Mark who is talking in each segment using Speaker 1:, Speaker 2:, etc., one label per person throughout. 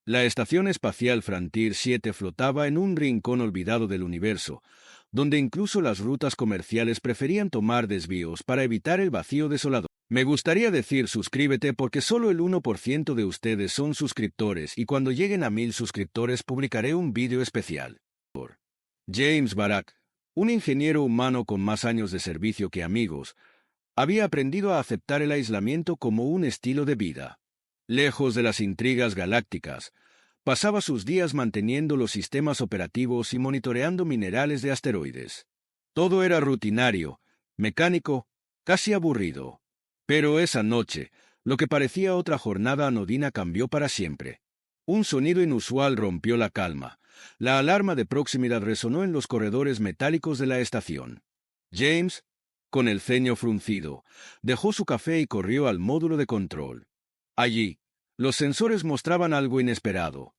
Speaker 1: La Estación Espacial Frontier 7 flotaba en un rincón olvidado del universo, donde incluso las rutas comerciales preferían tomar desvíos para evitar el vacío desolador. Me gustaría decir suscríbete porque solo el 1% de ustedes son suscriptores y cuando lleguen a 1000 suscriptores publicaré un vídeo especial. James Barak, un ingeniero humano con más años de servicio que amigos, había aprendido a aceptar el aislamiento como un estilo de vida. Lejos de las intrigas galácticas, pasaba sus días manteniendo los sistemas operativos y monitoreando minerales de asteroides. Todo era rutinario, mecánico, casi aburrido. Pero esa noche, lo que parecía otra jornada anodina cambió para siempre. Un sonido inusual rompió la calma. La alarma de proximidad resonó en los corredores metálicos de la estación. James, con el ceño fruncido, dejó su café y corrió al módulo de control. Allí, los sensores mostraban algo inesperado.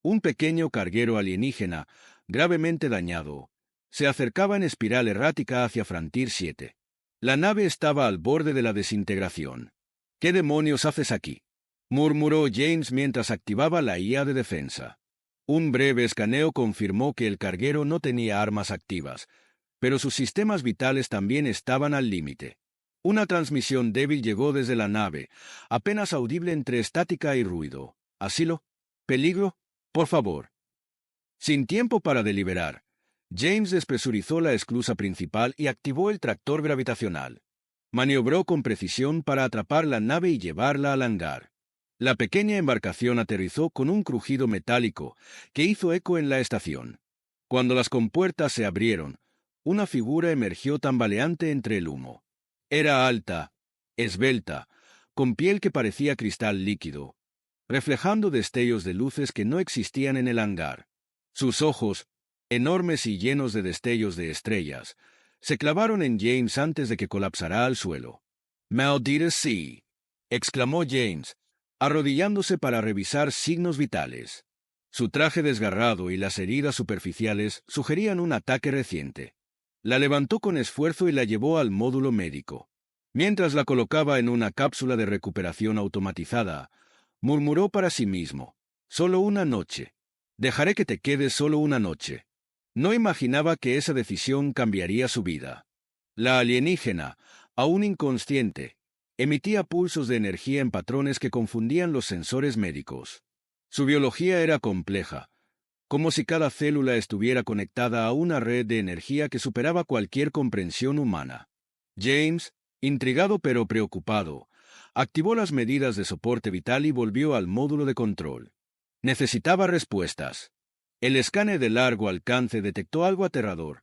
Speaker 1: Un pequeño carguero alienígena, gravemente dañado, se acercaba en espiral errática hacia Frontier 7. La nave estaba al borde de la desintegración. ¿Qué demonios haces aquí?, murmuró James mientras activaba la IA de defensa. Un breve escaneo confirmó que el carguero no tenía armas activas, pero sus sistemas vitales también estaban al límite. Una transmisión débil llegó desde la nave, apenas audible entre estática y ruido. ¿Asilo? ¿Peligro? Por favor. Sin tiempo para deliberar, James despresurizó la esclusa principal y activó el tractor gravitacional. Maniobró con precisión para atrapar la nave y llevarla al hangar. La pequeña embarcación aterrizó con un crujido metálico que hizo eco en la estación. Cuando las compuertas se abrieron, una figura emergió tambaleante entre el humo. Era alta, esbelta, con piel que parecía cristal líquido, reflejando destellos de luces que no existían en el hangar. Sus ojos, enormes y llenos de destellos de estrellas, se clavaron en James antes de que colapsara al suelo. «Maldita sea», exclamó James, arrodillándose para revisar signos vitales. Su traje desgarrado y las heridas superficiales sugerían un ataque reciente. La levantó con esfuerzo y la llevó al módulo médico. Mientras la colocaba en una cápsula de recuperación automatizada, murmuró para sí mismo: «Solo una noche. Dejaré que te quedes solo una noche». No imaginaba que esa decisión cambiaría su vida. La alienígena, aún inconsciente, emitía pulsos de energía en patrones que confundían los sensores médicos. Su biología era compleja, como si cada célula estuviera conectada a una red de energía que superaba cualquier comprensión humana. James, intrigado pero preocupado, activó las medidas de soporte vital y volvió al módulo de control. Necesitaba respuestas. El escáner de largo alcance detectó algo aterrador.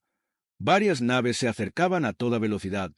Speaker 1: Varias naves se acercaban a toda velocidad,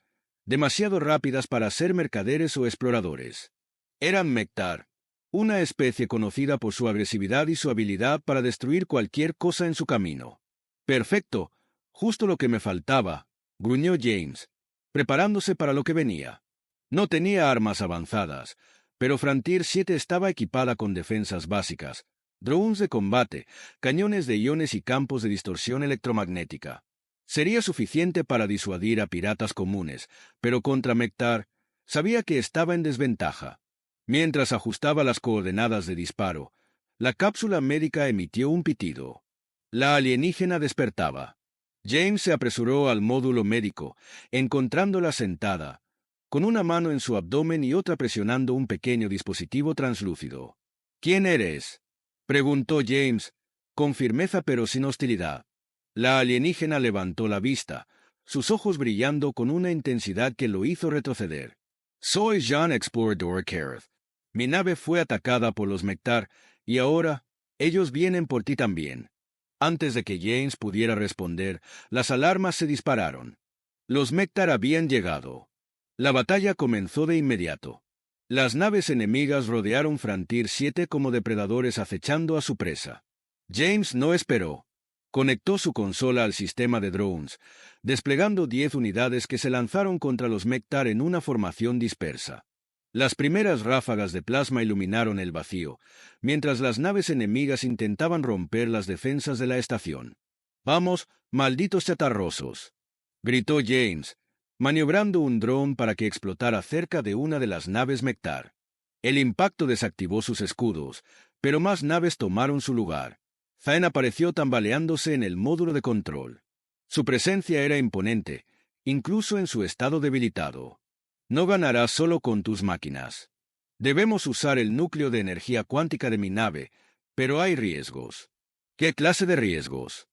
Speaker 1: demasiado rápidas para ser mercaderes o exploradores. Eran Mektar, una especie conocida por su agresividad y su habilidad para destruir cualquier cosa en su camino. «Perfecto, justo lo que me faltaba», gruñó James, preparándose para lo que venía. No tenía armas avanzadas, pero Frontier 7 estaba equipada con defensas básicas, drones de combate, cañones de iones y campos de distorsión electromagnética. Sería suficiente para disuadir a piratas comunes, pero contra Mektar sabía que estaba en desventaja. Mientras ajustaba las coordenadas de disparo, la cápsula médica emitió un pitido. La alienígena despertaba. James se apresuró al módulo médico, encontrándola sentada, con una mano en su abdomen y otra presionando un pequeño dispositivo translúcido. «¿Quién eres?», preguntó James, con firmeza pero sin hostilidad. La alienígena levantó la vista, sus ojos brillando con una intensidad que lo hizo retroceder. «Soy Jean Explorador Kareth. Mi nave fue atacada por los Mektar, y ahora ellos vienen por ti también». Antes de que James pudiera responder, las alarmas se dispararon. Los Mektar habían llegado. La batalla comenzó de inmediato. Las naves enemigas rodearon Frontier 7 como depredadores acechando a su presa. James no esperó. Conectó su consola al sistema de drones, desplegando 10 unidades que se lanzaron contra los Mektar en una formación dispersa. Las primeras ráfagas de plasma iluminaron el vacío, mientras las naves enemigas intentaban romper las defensas de la estación. «¡Vamos, malditos chatarrosos!», gritó James, maniobrando un dron para que explotara cerca de una de las naves Mektar. El impacto desactivó sus escudos, pero más naves tomaron su lugar. Zaen apareció tambaleándose en el módulo de control. Su presencia era imponente, incluso en su estado debilitado. No ganarás solo con tus máquinas. Debemos usar el núcleo de energía cuántica de mi nave, pero hay riesgos. ¿Qué clase de riesgos?,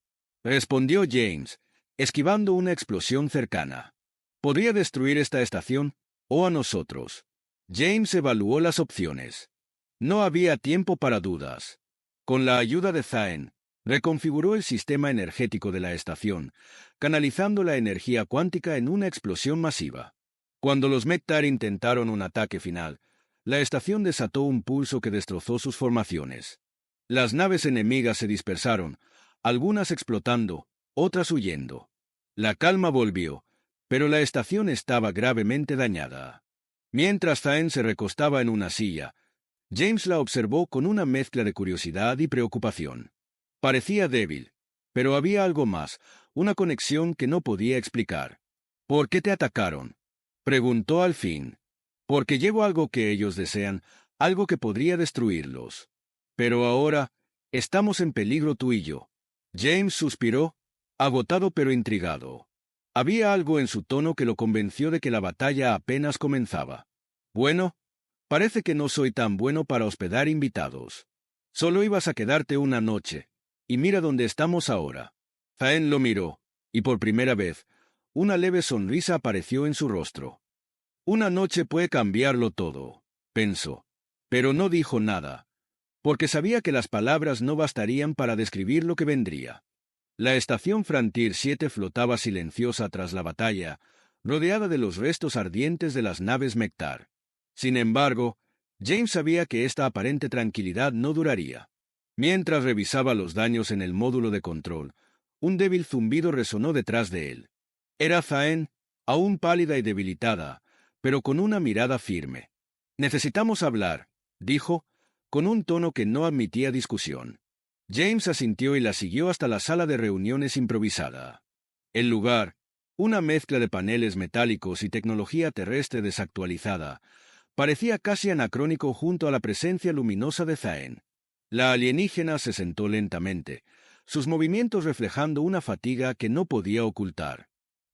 Speaker 1: respondió James, esquivando una explosión cercana. Podría destruir esta estación, o a nosotros. James evaluó las opciones. No había tiempo para dudas. Con la ayuda de Zaen, reconfiguró el sistema energético de la estación, canalizando la energía cuántica en una explosión masiva. Cuando los Mektar intentaron un ataque final, la estación desató un pulso que destrozó sus formaciones. Las naves enemigas se dispersaron, algunas explotando, otras huyendo. La calma volvió, pero la estación estaba gravemente dañada. Mientras Zaen se recostaba en una silla, James la observó con una mezcla de curiosidad y preocupación. Parecía débil, pero había algo más, una conexión que no podía explicar. ¿Por qué te atacaron?, preguntó al fin. Porque llevo algo que ellos desean, algo que podría destruirlos. Pero ahora, estamos en peligro tú y yo. James suspiró, agotado pero intrigado. Había algo en su tono que lo convenció de que la batalla apenas comenzaba. Bueno, parece que no soy tan bueno para hospedar invitados. Solo ibas a quedarte una noche, y mira dónde estamos ahora. Zaen lo miró, y por primera vez, una leve sonrisa apareció en su rostro. Una noche puede cambiarlo todo, pensó. Pero no dijo nada, porque sabía que las palabras no bastarían para describir lo que vendría. La estación Frontier 7 flotaba silenciosa tras la batalla, rodeada de los restos ardientes de las naves Mektar. Sin embargo, James sabía que esta aparente tranquilidad no duraría. Mientras revisaba los daños en el módulo de control, un débil zumbido resonó detrás de él. Era Zaen, aún pálida y debilitada, pero con una mirada firme. «Necesitamos hablar», dijo, con un tono que no admitía discusión. James asintió y la siguió hasta la sala de reuniones improvisada. El lugar, una mezcla de paneles metálicos y tecnología terrestre desactualizada, parecía casi anacrónico junto a la presencia luminosa de Zaen. La alienígena se sentó lentamente, sus movimientos reflejando una fatiga que no podía ocultar.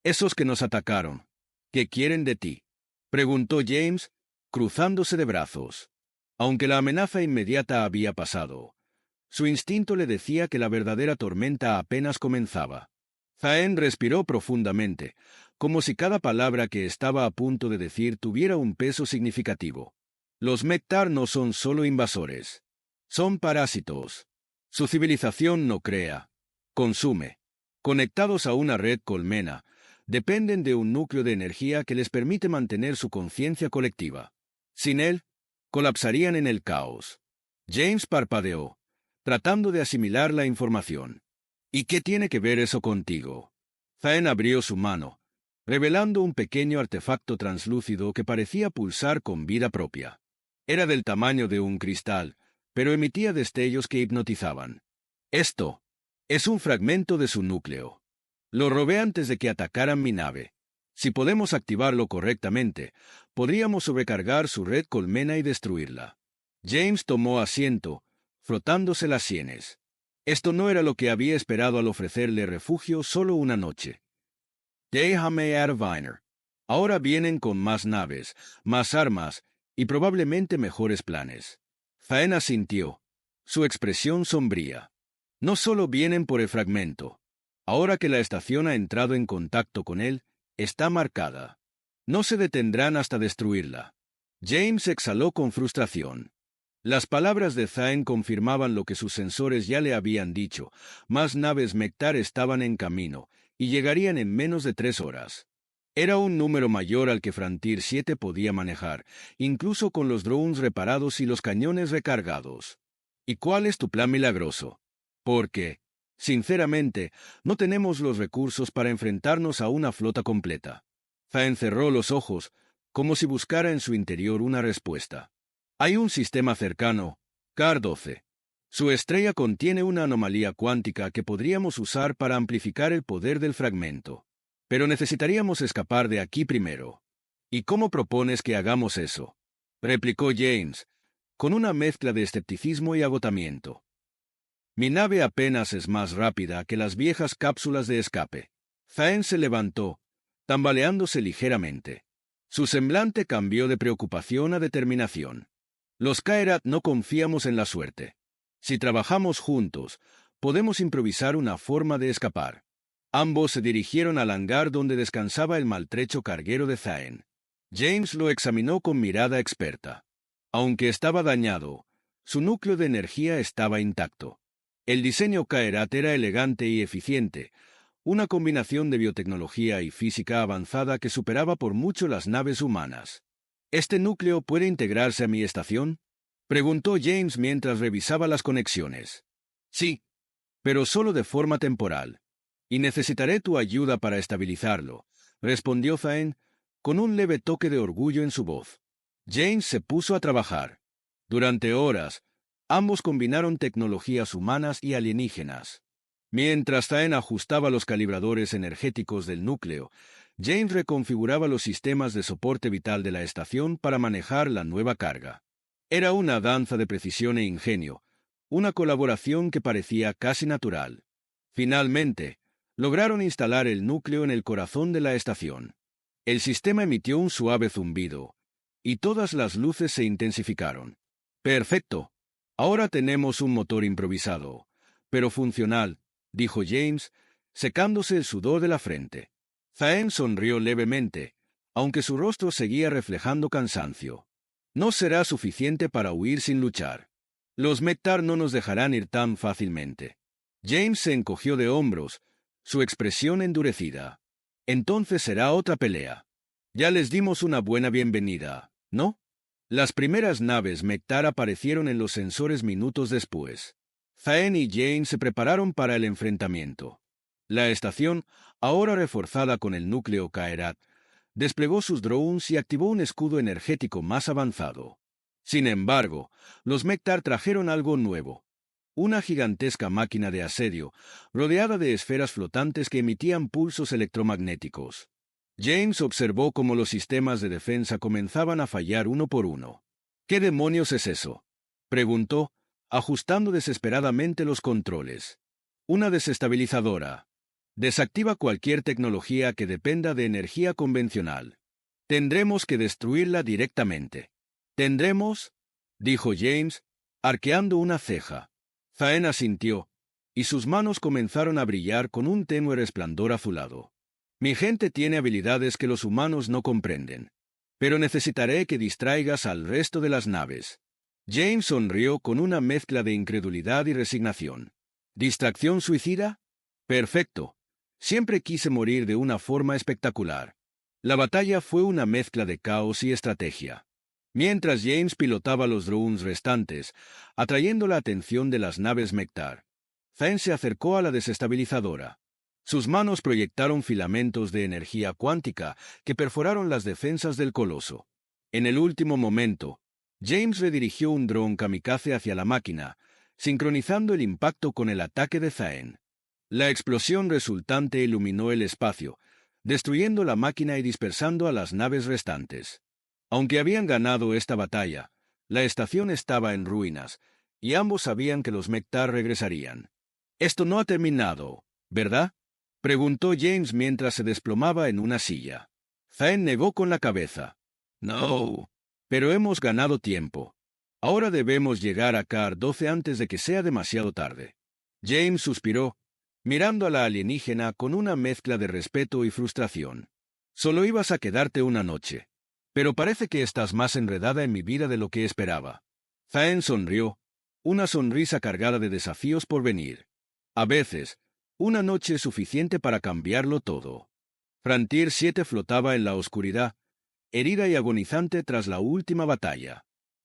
Speaker 1: «Esos que nos atacaron, ¿qué quieren de ti?», preguntó James, cruzándose de brazos. Aunque la amenaza inmediata había pasado, su instinto le decía que la verdadera tormenta apenas comenzaba. Zaen respiró profundamente, como si cada palabra que estaba a punto de decir tuviera un peso significativo. Los Mektar no son solo invasores. Son parásitos. Su civilización no crea, consume. Conectados a una red colmena, dependen de un núcleo de energía que les permite mantener su conciencia colectiva. Sin él, colapsarían en el caos. James parpadeó, tratando de asimilar la información. ¿Y qué tiene que ver eso contigo? Zaen abrió su mano, revelando un pequeño artefacto translúcido que parecía pulsar con vida propia. Era del tamaño de un cristal, pero emitía destellos que hipnotizaban. Esto es un fragmento de su núcleo. Lo robé antes de que atacaran mi nave. Si podemos activarlo correctamente, podríamos sobrecargar su red colmena y destruirla. James tomó asiento, frotándose las sienes. Esto no era lo que había esperado al ofrecerle refugio solo una noche. Déjame, Adviner. Ahora vienen con más naves, más armas y probablemente mejores planes. Zaen asintió, su expresión sombría. No solo vienen por el fragmento. Ahora que la estación ha entrado en contacto con él, está marcada. No se detendrán hasta destruirla. James exhaló con frustración. Las palabras de Zaen confirmaban lo que sus sensores ya le habían dicho. Más naves Mektar estaban en camino, y llegarían en menos de 3 horas. Era un número mayor al que Frontier 7 podía manejar, incluso con los drones reparados y los cañones recargados. ¿Y cuál es tu plan milagroso? Porque, sinceramente, no tenemos los recursos para enfrentarnos a una flota completa. Zaen cerró los ojos, como si buscara en su interior una respuesta. Hay un sistema cercano, CAR-12. Su estrella contiene una anomalía cuántica que podríamos usar para amplificar el poder del fragmento. Pero necesitaríamos escapar de aquí primero. ¿Y cómo propones que hagamos eso?, replicó James, con una mezcla de escepticismo y agotamiento. Mi nave apenas es más rápida que las viejas cápsulas de escape. Thaen se levantó, tambaleándose ligeramente. Su semblante cambió de preocupación a determinación. Los Kaerat no confiamos en la suerte. Si trabajamos juntos, podemos improvisar una forma de escapar. Ambos se dirigieron al hangar donde descansaba el maltrecho carguero de Thaen. James lo examinó con mirada experta. Aunque estaba dañado, su núcleo de energía estaba intacto. El diseño Kaerat era elegante y eficiente, una combinación de biotecnología y física avanzada que superaba por mucho las naves humanas. ¿Este núcleo puede integrarse a mi estación?, preguntó James mientras revisaba las conexiones. Sí, pero solo de forma temporal. Y necesitaré tu ayuda para estabilizarlo, respondió Thaen, con un leve toque de orgullo en su voz. James se puso a trabajar. Durante horas, ambos combinaron tecnologías humanas y alienígenas. Mientras Thaen ajustaba los calibradores energéticos del núcleo, James reconfiguraba los sistemas de soporte vital de la estación para manejar la nueva carga. Era una danza de precisión e ingenio, una colaboración que parecía casi natural. Finalmente, lograron instalar el núcleo en el corazón de la estación. El sistema emitió un suave zumbido, y todas las luces se intensificaron. «Perfecto. Ahora tenemos un motor improvisado, pero funcional», dijo James, secándose el sudor de la frente. Thaen sonrió levemente, aunque su rostro seguía reflejando cansancio. «No será suficiente para huir sin luchar. Los Mektar no nos dejarán ir tan fácilmente». James se encogió de hombros, su expresión endurecida. «Entonces será otra pelea. Ya les dimos una buena bienvenida, ¿no?» Las primeras naves Mektar aparecieron en los sensores minutos después. Thaen y James se prepararon para el enfrentamiento. La estación, ahora reforzada con el núcleo Kaerat, desplegó sus drones y activó un escudo energético más avanzado. Sin embargo, los Mektar trajeron algo nuevo. Una gigantesca máquina de asedio, rodeada de esferas flotantes que emitían pulsos electromagnéticos. James observó cómo los sistemas de defensa comenzaban a fallar uno por uno. «¿Qué demonios es eso?», preguntó, ajustando desesperadamente los controles. «Una desestabilizadora. Desactiva cualquier tecnología que dependa de energía convencional. Tendremos que destruirla directamente». «¿Tendremos?», dijo James, arqueando una ceja. Thaen asintió, y sus manos comenzaron a brillar con un tenue resplandor azulado. «Mi gente tiene habilidades que los humanos no comprenden, pero necesitaré que distraigas al resto de las naves». James sonrió con una mezcla de incredulidad y resignación. «¿Distracción suicida? Perfecto. Siempre quise morir de una forma espectacular». La batalla fue una mezcla de caos y estrategia. Mientras James pilotaba los drones restantes, atrayendo la atención de las naves Mektar, Thaen se acercó a la desestabilizadora. Sus manos proyectaron filamentos de energía cuántica que perforaron las defensas del coloso. En el último momento, James redirigió un dron kamikaze hacia la máquina, sincronizando el impacto con el ataque de Thaen. La explosión resultante iluminó el espacio, destruyendo la máquina y dispersando a las naves restantes. Aunque habían ganado esta batalla, la estación estaba en ruinas, y ambos sabían que los Mektar regresarían. «Esto no ha terminado, ¿verdad?», preguntó James mientras se desplomaba en una silla. Thaen negó con la cabeza. «No, pero hemos ganado tiempo. Ahora debemos llegar a Kar 12 antes de que sea demasiado tarde». James suspiró, mirando a la alienígena con una mezcla de respeto y frustración. «Solo ibas a quedarte una noche. Pero parece que estás más enredada en mi vida de lo que esperaba». Thaen sonrió, una sonrisa cargada de desafíos por venir. «A veces, una noche es suficiente para cambiarlo todo». Frontier 7 flotaba en la oscuridad, herida y agonizante tras la última batalla.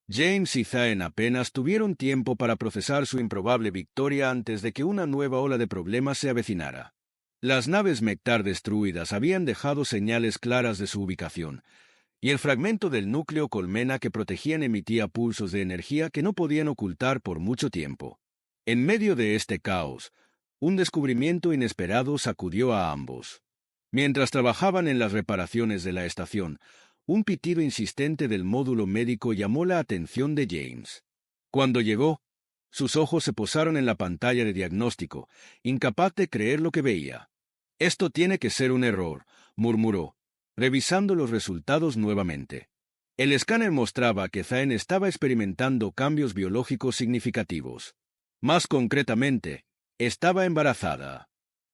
Speaker 1: James y Thaen apenas tuvieron tiempo para procesar su improbable victoria antes de que una nueva ola de problemas se avecinara. Las naves Mektar destruidas habían dejado señales claras de su ubicación, y el fragmento del núcleo colmena que protegían emitía pulsos de energía que no podían ocultar por mucho tiempo. En medio de este caos, un descubrimiento inesperado sacudió a ambos. Mientras trabajaban en las reparaciones de la estación, Un pitido insistente del módulo médico llamó la atención de James. Cuando llegó, sus ojos se posaron en la pantalla de diagnóstico, incapaz de creer lo que veía. «Esto tiene que ser un error», murmuró, revisando los resultados nuevamente. El escáner mostraba que Zayn estaba experimentando cambios biológicos significativos. Más concretamente, estaba embarazada.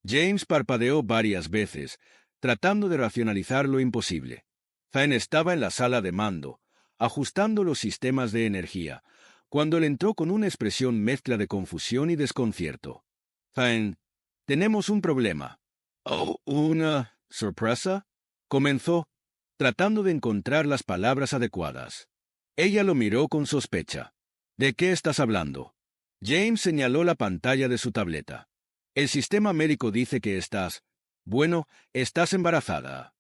Speaker 1: James parpadeó varias veces, tratando de racionalizar lo imposible. Zayn estaba en la sala de mando, ajustando los sistemas de energía, cuando él entró con una expresión mezcla de confusión y desconcierto. «Zayn, tenemos un problema». «Oh, ¿una sorpresa?», comenzó, tratando de encontrar las palabras adecuadas. Ella lo miró con sospecha. «¿De qué estás hablando?». James señaló la pantalla de su tableta. «El sistema médico dice que estás embarazada».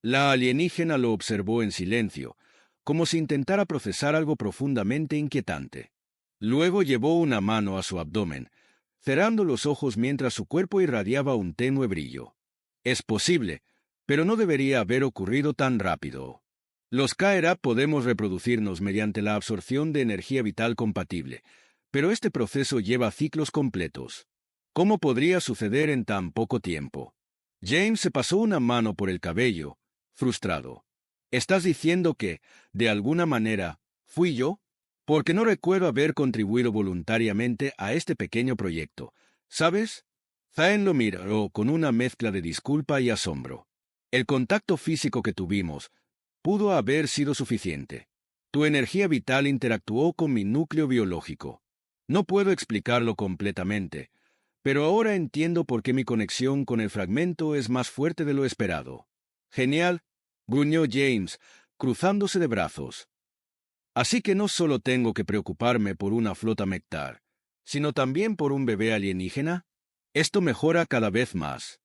Speaker 1: La alienígena lo observó en silencio, como si intentara procesar algo profundamente inquietante. Luego llevó una mano a su abdomen, cerrando los ojos mientras su cuerpo irradiaba un tenue brillo. «Es posible, pero no debería haber ocurrido tan rápido. Los KRA podemos reproducirnos mediante la absorción de energía vital compatible, pero este proceso lleva ciclos completos. ¿Cómo podría suceder en tan poco tiempo?». James se pasó una mano por el cabello, frustrado. «¿Estás diciendo que, de alguna manera, fui yo? Porque no recuerdo haber contribuido voluntariamente a este pequeño proyecto, ¿sabes?». Zayn lo miró con una mezcla de disculpa y asombro. «El contacto físico que tuvimos pudo haber sido suficiente. Tu energía vital interactuó con mi núcleo biológico. No puedo explicarlo completamente, pero ahora entiendo por qué mi conexión con el fragmento es más fuerte de lo esperado». «Genial», gruñó James, cruzándose de brazos. «Así que no solo tengo que preocuparme por una flota Mektar, sino también por un bebé alienígena. Esto mejora cada vez más».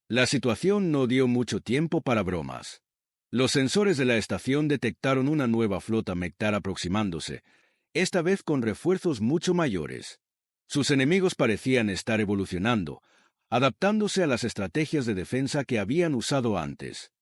Speaker 1: La situación no dio mucho tiempo para bromas. Los sensores de la estación detectaron una nueva flota Mektar aproximándose, esta vez con refuerzos mucho mayores. Sus enemigos parecían estar evolucionando, adaptándose a las estrategias de defensa que habían usado antes.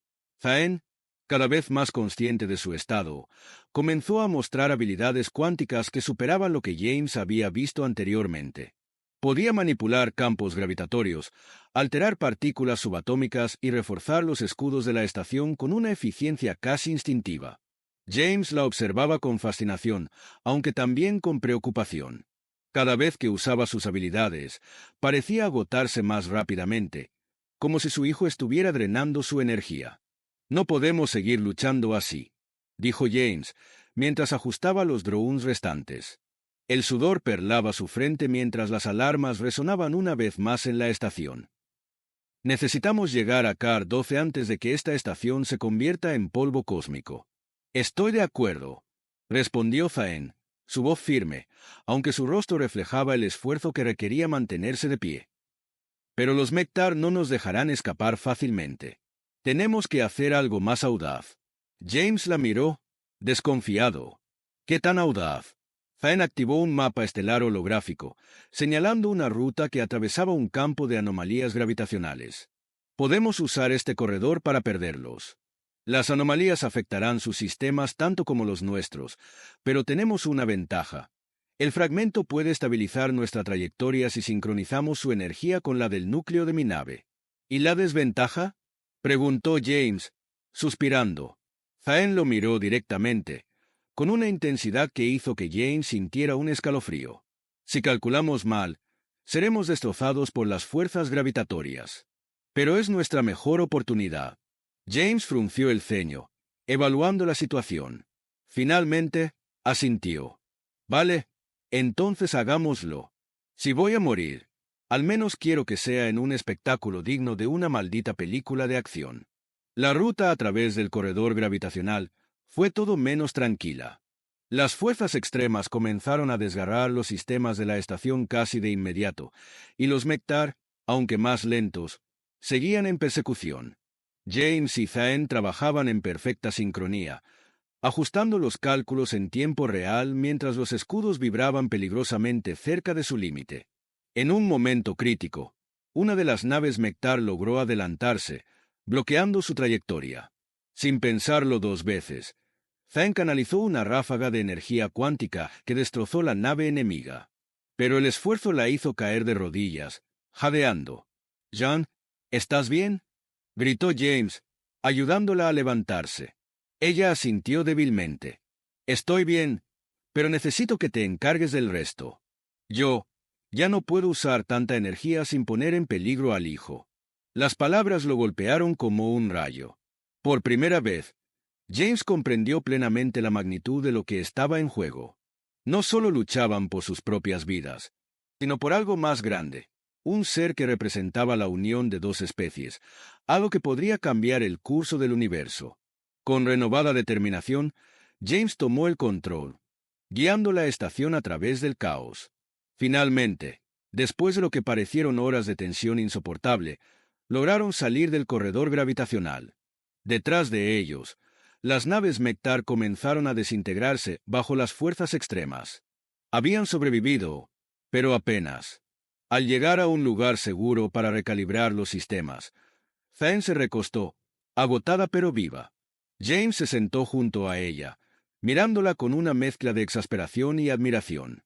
Speaker 1: Zayn, cada vez más consciente de su estado, comenzó a mostrar habilidades cuánticas que superaban lo que James había visto anteriormente. Podía manipular campos gravitatorios, alterar partículas subatómicas y reforzar los escudos de la estación con una eficiencia casi instintiva. James la observaba con fascinación, aunque también con preocupación. Cada vez que usaba sus habilidades, parecía agotarse más rápidamente, como si su hijo estuviera drenando su energía. «No podemos seguir luchando así», dijo James, mientras ajustaba los drones restantes. El sudor perlaba su frente mientras las alarmas resonaban una vez más en la estación. «Necesitamos llegar a Car 12 antes de que esta estación se convierta en polvo cósmico». «Estoy de acuerdo», respondió Zayn, su voz firme, aunque su rostro reflejaba el esfuerzo que requería mantenerse de pie. «Pero los Mektar no nos dejarán escapar fácilmente. Tenemos que hacer algo más audaz». James la miró, desconfiado. «¿Qué tan audaz?». Zayn activó un mapa estelar holográfico, señalando una ruta que atravesaba un campo de anomalías gravitacionales. «Podemos usar este corredor para perderlos. Las anomalías afectarán sus sistemas tanto como los nuestros, pero tenemos una ventaja. El fragmento puede estabilizar nuestra trayectoria si sincronizamos su energía con la del núcleo de mi nave». «¿Y la desventaja?», preguntó James, suspirando. Zayn lo miró directamente, con una intensidad que hizo que James sintiera un escalofrío. «Si calculamos mal, seremos destrozados por las fuerzas gravitatorias. Pero es nuestra mejor oportunidad». James frunció el ceño, evaluando la situación. Finalmente, asintió. «Vale, entonces hagámoslo. Si voy a morir, al menos quiero que sea en un espectáculo digno de una maldita película de acción». La ruta a través del corredor gravitacional fue todo menos tranquila. Las fuerzas extremas comenzaron a desgarrar los sistemas de la estación casi de inmediato, y los Mektar, aunque más lentos, seguían en persecución. James y Zayn trabajaban en perfecta sincronía, ajustando los cálculos en tiempo real mientras los escudos vibraban peligrosamente cerca de su límite. En un momento crítico, una de las naves Mektar logró adelantarse, bloqueando su trayectoria. Sin pensarlo dos veces, Zhang canalizó una ráfaga de energía cuántica que destrozó la nave enemiga. Pero el esfuerzo la hizo caer de rodillas, jadeando. «Jean, ¿estás bien?», gritó James, ayudándola a levantarse. Ella asintió débilmente. «Estoy bien, pero necesito que te encargues del resto. Yo ya no puedo usar tanta energía sin poner en peligro al hijo». Las palabras lo golpearon como un rayo. Por primera vez, James comprendió plenamente la magnitud de lo que estaba en juego. No solo luchaban por sus propias vidas, sino por algo más grande, un ser que representaba la unión de dos especies, algo que podría cambiar el curso del universo. Con renovada determinación, James tomó el control, guiando la estación a través del caos. Finalmente, después de lo que parecieron horas de tensión insoportable, lograron salir del corredor gravitacional. Detrás de ellos, las naves Mektar comenzaron a desintegrarse bajo las fuerzas extremas. Habían sobrevivido, pero apenas. Al llegar a un lugar seguro para recalibrar los sistemas, Zhang se recostó, agotada pero viva. James se sentó junto a ella, mirándola con una mezcla de exasperación y admiración.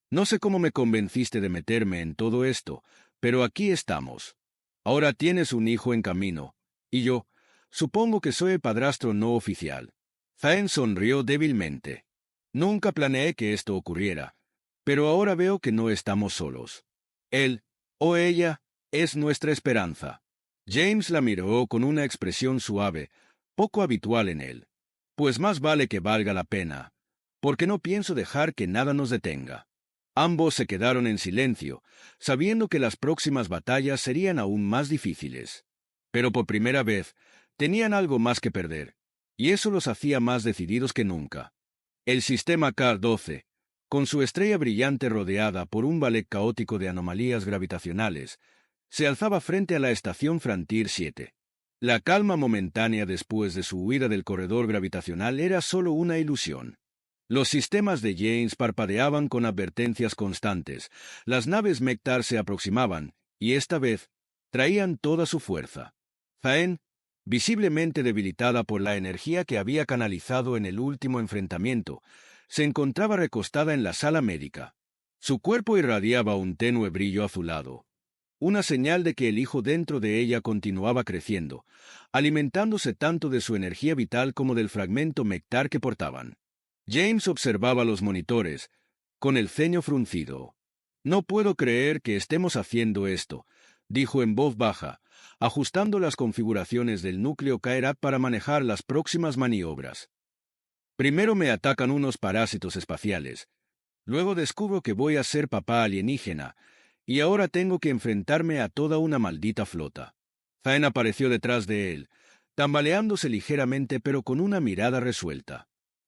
Speaker 1: «No sé cómo me convenciste de meterme en todo esto, pero aquí estamos. Ahora tienes un hijo en camino, y yo, supongo que soy el padrastro no oficial». Zhang sonrió débilmente. «Nunca planeé que esto ocurriera, pero ahora veo que no estamos solos. Él, o ella, es nuestra esperanza». James la miró con una expresión suave, poco habitual en él. «Pues más vale que valga la pena, porque no pienso dejar que nada nos detenga». Ambos se quedaron en silencio, sabiendo que las próximas batallas serían aún más difíciles. Pero por primera vez, tenían algo más que perder, y eso los hacía más decididos que nunca. El sistema K-12, con su estrella brillante rodeada por un ballet caótico de anomalías gravitacionales, se alzaba frente a la estación Frontier 7. La calma momentánea después de su huida del corredor gravitacional era solo una ilusión. Los sistemas de James parpadeaban con advertencias constantes, las naves Mektar se aproximaban, y esta vez, traían toda su fuerza. Zhang, visiblemente debilitada por la energía que había canalizado en el último enfrentamiento, se encontraba recostada en la sala médica. Su cuerpo irradiaba un tenue brillo azulado, una señal de que el hijo dentro de ella continuaba creciendo, alimentándose tanto de su energía vital como del fragmento Mektar que portaban. James observaba los monitores, con el ceño fruncido. «No puedo creer que estemos haciendo esto», dijo en voz baja, ajustando las configuraciones del núcleo Kairat para manejar las próximas maniobras. «Primero me atacan unos parásitos espaciales, luego descubro que voy a ser papá alienígena, y ahora tengo que enfrentarme a toda una maldita flota». Zhang apareció detrás de él, tambaleándose ligeramente pero con una mirada resuelta.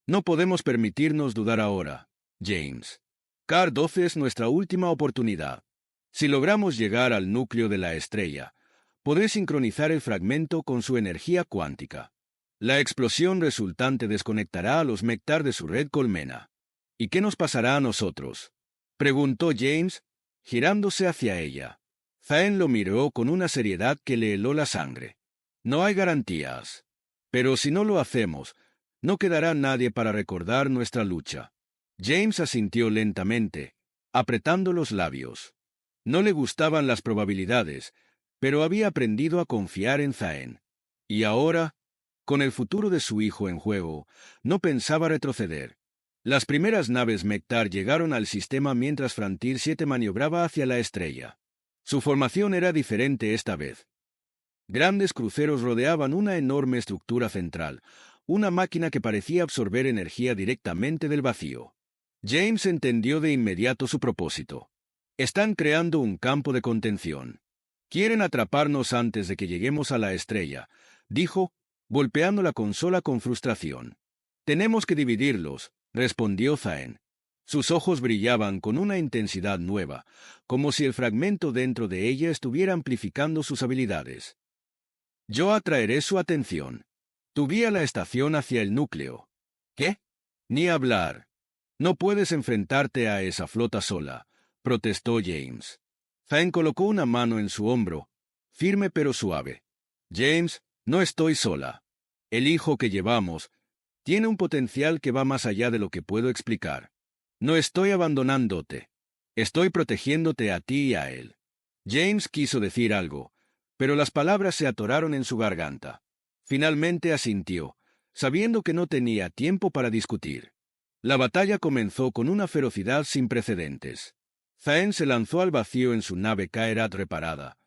Speaker 1: «No podemos permitirnos dudar ahora, James. K-12 es nuestra última oportunidad. Si logramos llegar al núcleo de la estrella, podré sincronizar el fragmento con su energía cuántica. La explosión resultante desconectará a los Mektar de su red colmena. ¿Y qué nos pasará a nosotros?», preguntó James, girándose hacia ella. Zhang lo miró con una seriedad que le heló la sangre. «No hay garantías. Pero si no lo hacemos, no quedará nadie para recordar nuestra lucha». James asintió lentamente, apretando los labios. No le gustaban las probabilidades, pero había aprendido a confiar en Zhang. Y ahora, con el futuro de su hijo en juego, no pensaba retroceder. Las primeras naves Mektar llegaron al sistema mientras Frontier 7 maniobraba hacia la estrella. Su formación era diferente esta vez. Grandes cruceros rodeaban una enorme estructura central, una máquina que parecía absorber energía directamente del vacío. James entendió de inmediato su propósito. «Están creando un campo de contención. Quieren atraparnos antes de que lleguemos a la estrella», dijo, golpeando la consola con frustración. «Tenemos que dividirlos», respondió Zhang. Sus ojos brillaban con una intensidad nueva, como si el fragmento dentro de ella estuviera amplificando sus habilidades. «Yo atraeré su atención. Tú guía la estación hacia el núcleo». «¿Qué? Ni hablar. No puedes enfrentarte a esa flota sola», protestó James. Zhang colocó una mano en su hombro, firme pero suave. «James, no estoy sola. El hijo que llevamos tiene un potencial que va más allá de lo que puedo explicar. No estoy abandonándote. Estoy protegiéndote a ti y a él. James quiso decir algo, pero las palabras se atoraron en su garganta. Finalmente asintió, sabiendo que no tenía tiempo para discutir. La batalla comenzó con una ferocidad sin precedentes. Thaen se lanzó al vacío en su nave Kaerat reparada,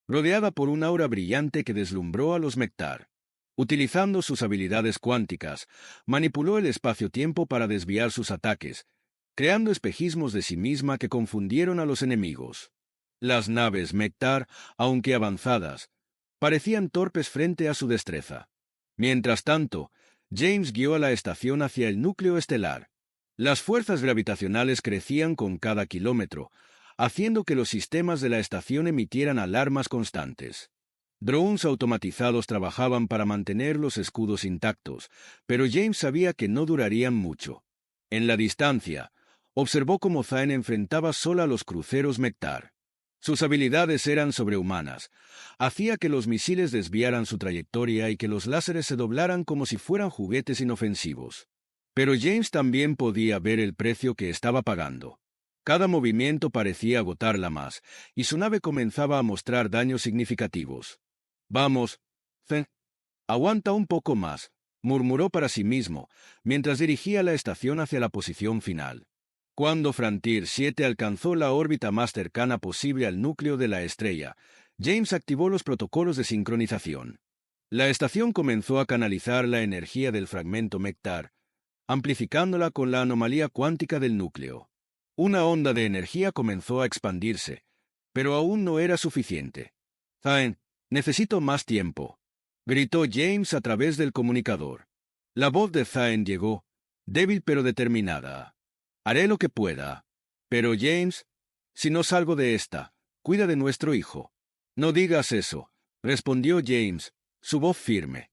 Speaker 1: rodeada por una aura brillante que deslumbró a los Mektar. Utilizando sus habilidades cuánticas, manipuló el espacio-tiempo para desviar sus ataques, creando espejismos de sí misma que confundieron a los enemigos. Las naves Mektar, aunque avanzadas, parecían torpes frente a su destreza. Mientras tanto, James guió a la estación hacia el núcleo estelar. Las fuerzas gravitacionales crecían con cada kilómetro, haciendo que los sistemas de la estación emitieran alarmas constantes. Drones automatizados trabajaban para mantener los escudos intactos, pero James sabía que no durarían mucho. En la distancia, observó cómo Thaen enfrentaba sola a los cruceros Mektar. Sus habilidades eran sobrehumanas. Hacía que los misiles desviaran su trayectoria y que los láseres se doblaran como si fueran juguetes inofensivos. Pero James también podía ver el precio que estaba pagando. Cada movimiento parecía agotarla más, y su nave comenzaba a mostrar daños significativos. «Vamos, Thaen, aguanta un poco más», murmuró para sí mismo, mientras dirigía la estación hacia la posición final. Cuando Frontier 7 alcanzó la órbita más cercana posible al núcleo de la estrella, James activó los protocolos de sincronización. La estación comenzó a canalizar la energía del fragmento Mektar, amplificándola con la anomalía cuántica del núcleo. Una onda de energía comenzó a expandirse, pero aún no era suficiente. «Thaen, necesito más tiempo», gritó James a través del comunicador. La voz de Thaen llegó, débil pero determinada. «Haré lo que pueda. Pero James, si no salgo de esta, cuida de nuestro hijo». «No digas eso», respondió James, su voz firme.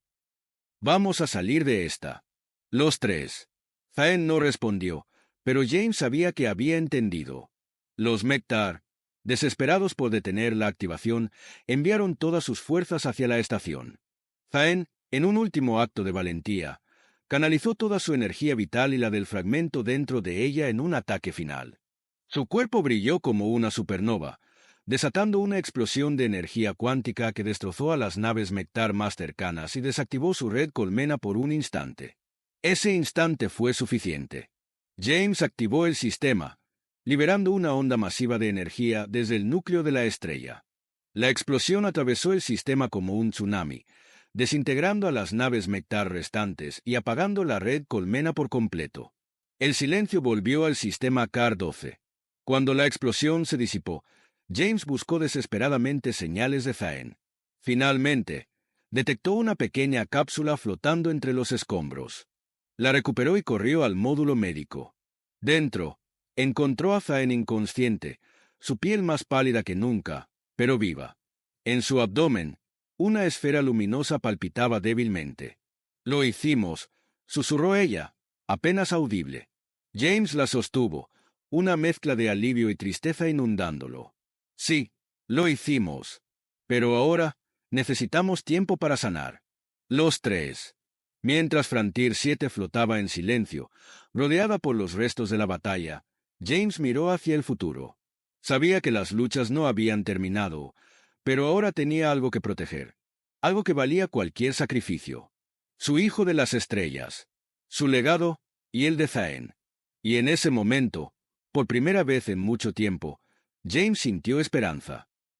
Speaker 1: «Vamos a salir de esta». Los tres. Thaen no respondió, pero James sabía que había entendido. Los Mektar, desesperados por detener la activación, enviaron todas sus fuerzas hacia la estación. Thaen, en un último acto de valentía, canalizó toda su energía vital y la del fragmento dentro de ella en un ataque final. Su cuerpo brilló como una supernova, desatando una explosión de energía cuántica que destrozó a las naves Mektar más cercanas y desactivó su red colmena por un instante. Ese instante fue suficiente. James activó el sistema, liberando una onda masiva de energía desde el núcleo de la estrella. La explosión atravesó el sistema como un tsunami, desintegrando a las naves Mektar restantes y apagando la red colmena por completo. El silencio volvió al sistema Kar-12. Cuando la explosión se disipó, James buscó desesperadamente señales de Thaen. Finalmente, detectó una pequeña cápsula flotando entre los escombros. La recuperó y corrió al módulo médico. Dentro, encontró a Thaen inconsciente, su piel más pálida que nunca, pero viva. En su abdomen, una esfera luminosa palpitaba débilmente. «Lo hicimos», susurró ella, apenas audible. James la sostuvo, una mezcla de alivio y tristeza inundándolo. «Sí, lo hicimos. Pero ahora necesitamos tiempo para sanar». Los tres. Mientras Frontier 7 flotaba en silencio, rodeada por los restos de la batalla, James miró hacia el futuro. Sabía que las luchas no habían terminado, pero ahora tenía algo que proteger, algo que valía cualquier sacrificio. Su hijo de las estrellas, su legado y el de Thaen. Y en ese momento, por primera vez en mucho tiempo, James sintió esperanza.